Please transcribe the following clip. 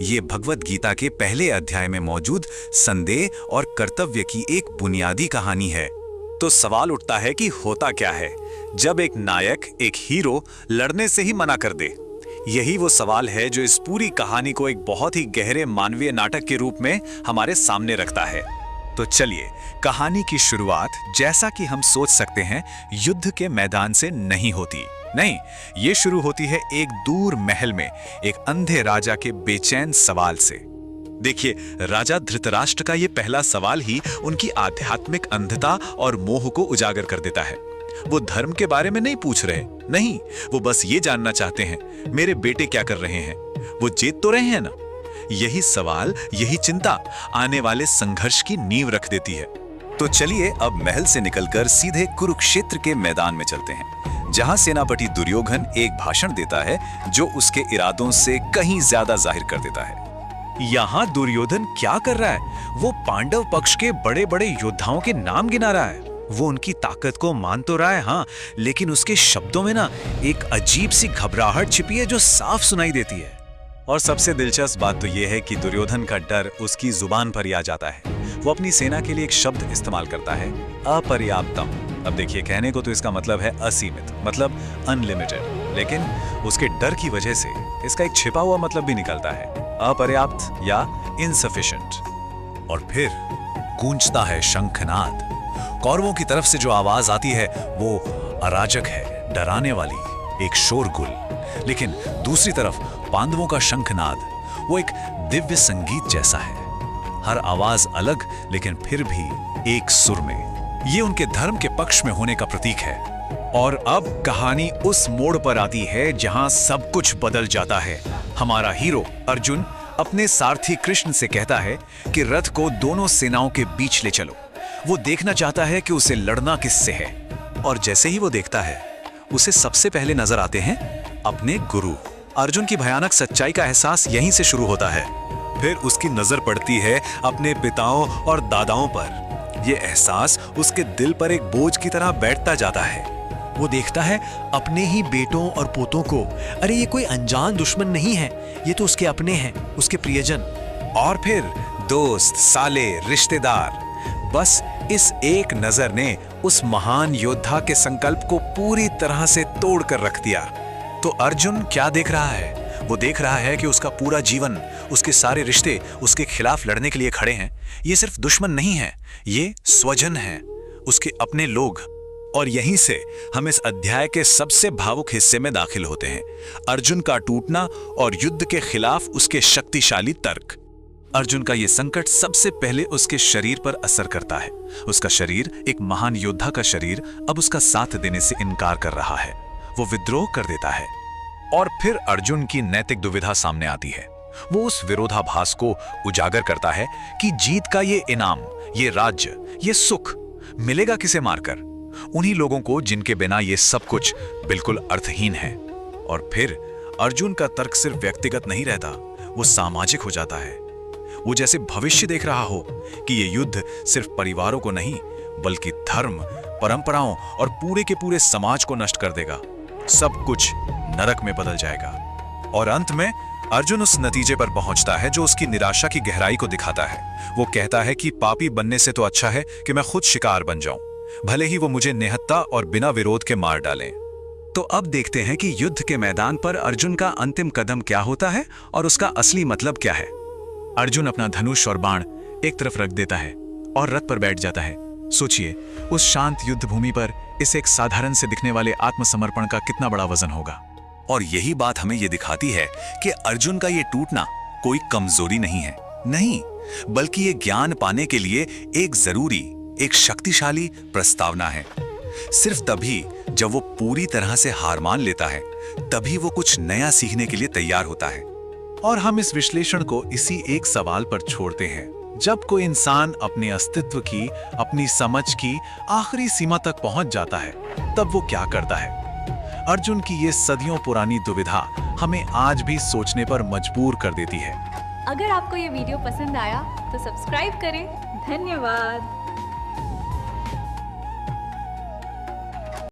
ये भगवत गीता के पहले अध्याय में मौजूद संदेह और कर्तव्य की एक बुनियादी कहानी है। तो सवाल उठता है कि होता क्या है जब एक नायक, एक हीरो लड़ने से ही मना कर दे। यही वो सवाल है जो इस पूरी कहानी को एक बहुत ही गहरे मानवीय नाटक के रूप में हमारे सामने रखता है। तो चलिए, कहानी की शुरुआत जैसा कि हम सोच सकते हैं युद्ध के मैदान से नहीं होती। नहीं, ये शुरू होती है एक दूर महल में एक अंधे राजा के बेचैन सवाल से। देखिए, राजा धृतराष्ट्र का ये पहला सवाल ही उनकी आध्यात्मिक अंधता और मोह को उजागर कर देता है। वो धर्म के बारे में नहीं पूछ रहे, नहीं, वो बस ये जानना चाहते हैं मेरे बेटे क्या कर रहे हैं, वो जीत तो रहे हैं ना। यही सवाल, यही चिंता आने वाले संघर्ष की नींव रख देती है। तो चलिए अब महल से निकलकर सीधे कुरुक्षेत्र के मैदान में चलते हैं, जहां सेनापति दुर्योधन एक भाषण देता है जो उसके इरादों से कहीं ज्यादा जाहिर कर देता है। यहाँ दुर्योधन क्या कर रहा है? वो पांडव पक्ष के बड़े बड़े योद्धाओं के नाम गिना रहा है। वो उनकी ताकत को मान तो रहा है, हाँ, लेकिन उसके शब्दों में ना एक अजीब सी घबराहट छिपी है जो साफ सुनाई देती है। और सबसे दिलचस्प बात तो यह है कि दुर्योधन का डर उसकी जुबान पर ही आ जाता है। वो अपनी सेना के लिए एक शब्द इस्तेमाल करता है, अपर्याप्तम। अब देखिए, कहने को तो इसका मतलब है असीमित, मतलब अनलिमिटेड, लेकिन उसके डर की वजह से इसका एक छिपा हुआ मतलब भी निकलता है, अपर्याप्त या इनसफिशिएंट। और फिर गूंजता है शंखनाद। कौरवों की तरफ से जो आवाज आती है वो अराजक है, डराने वाली, एक शोरगुल। लेकिन दूसरी तरफ पांडवों का शंखनाद वो एक दिव्य संगीत जैसा है, हर आवाज अलग लेकिन फिर भी एक सुर में। ये उनके धर्म के पक्ष में होने का प्रतीक है। और अब कहानी उस मोड़ पर आती है जहां सब कुछ बदल जाता है। हमारा हीरो अर्जुन अपने सारथी कृष्ण से कहता है कि रथ को दोनों सेनाओं के बीच ले चलो। वो देखना चाहता है कि उसे लड़ना किससे है। और जैसे ही वो देखता है, उसे सबसे पहले नजर आते हैं अपने गुरु। अर्जुन की भयानक सच्चाई का एहसास यहीं से शुरू होता है। फिर उसकी नजर पड़ती है अपने पिताओं और दादाओं पर। यह एहसास उसके दिल पर एक बोझ की तरह बैठता जाता है। वो देखता है अपने ही बेटों और पोतों को। अरे ये कोई अनजान दुश्मन नहीं है, ये तो उसके अपने हैं, उसके प्रियजन। और फिर दोस्त, साले, रिश्तेदार। बस इस एक नजर ने उस महान योद्धा के संकल्प को पूरी तरह से तोड़ कर रख दिया। तो अर्जुन क्या देख रहा है? वो देख रहा है कि उसका पूरा जीवन, उसके सारे रिश्ते उसके खिलाफ लड़ने के लिए खड़े हैं। ये सिर्फ दुश्मन नहीं है, ये स्वजन है, उसके अपने लोग। और यहीं से हम इस अध्याय के सबसे भावुक हिस्से में दाखिल होते हैं, अर्जुन का टूटना और युद्ध के खिलाफ उसके शक्तिशाली तर्क। अर्जुन का यह संकट सबसे पहले उसके शरीर पर असर करता है। उसका शरीर, एक महान योद्धा का शरीर, अब उसका साथ देने से इनकार कर रहा है। वो विद्रोह कर देता है। और फिर अर्जुन की नैतिक दुविधा सामने आती है। वो उस विरोधाभास को उजागर करता है कि जीत का ये इनाम, ये राज्य, ये सुख मिलेगा किसे मारकर? उन्हीं लोगों को जिनके बिना ये सब कुछ बिल्कुल अर्थहीन है। और फिर अर्जुन का तर्क सिर्फ व्यक्तिगत नहीं रहता, वो सामाजिक हो जाता है। वो जैसे भविष्य देख रहा हो कि ये युद्ध सिर्फ परिवारों को नहीं, बल्कि धर्म, परंपराओं और पूरे के पूरे समाज को नष्ट कर देगा। सब कुछ नरक में बदल जाएगा। और अंत में अर्जुन उस नतीजे पर पहुंचता है जो उसकी निराशा की गहराई को दिखाता है। वो कहता है कि पापी बनने से तो अच्छा है कि मैं खुद शिकार बन जाऊं, भले ही वो मुझे निहत्ता और बिना विरोध के मार डालें। तो अब देखते हैं कि युद्ध के मैदान पर अर्जुन का अंतिम कदम क्या होता है और उसका असली मतलब क्या है। अर्जुन अपना धनुष और बाण एक तरफ रख देता है और रथ पर बैठ जाता है। सोचिए, उस शांत युद्ध भूमि पर इस एक साधारण से दिखने वाले आत्मसमर्पण का कितना बड़ा वजन होगा। और यही बात हमें यह दिखाती है कि अर्जुन का ये टूटना कोई कमजोरी नहीं है, नहीं, बल्कि ये ज्ञान पाने के लिए एक जरूरी, एक शक्तिशाली प्रस्तावना है। सिर्फ तभी जब वो पूरी तरह से हार मान लेता है, तभी वो कुछ नया सीखने के लिए तैयार होता है। और हम इस विश्लेषण को इसी एक सवाल पर छोड़ते हैं, जब कोई इंसान अपने अस्तित्व की, अपनी समझ की आखिरी सीमा तक पहुंच जाता है, तब वो क्या करता है? अर्जुन की ये सदियों पुरानी दुविधा हमें आज भी सोचने पर मजबूर कर देती है। अगर आपको ये वीडियो पसंद आया तो सब्सक्राइब करें। धन्यवाद।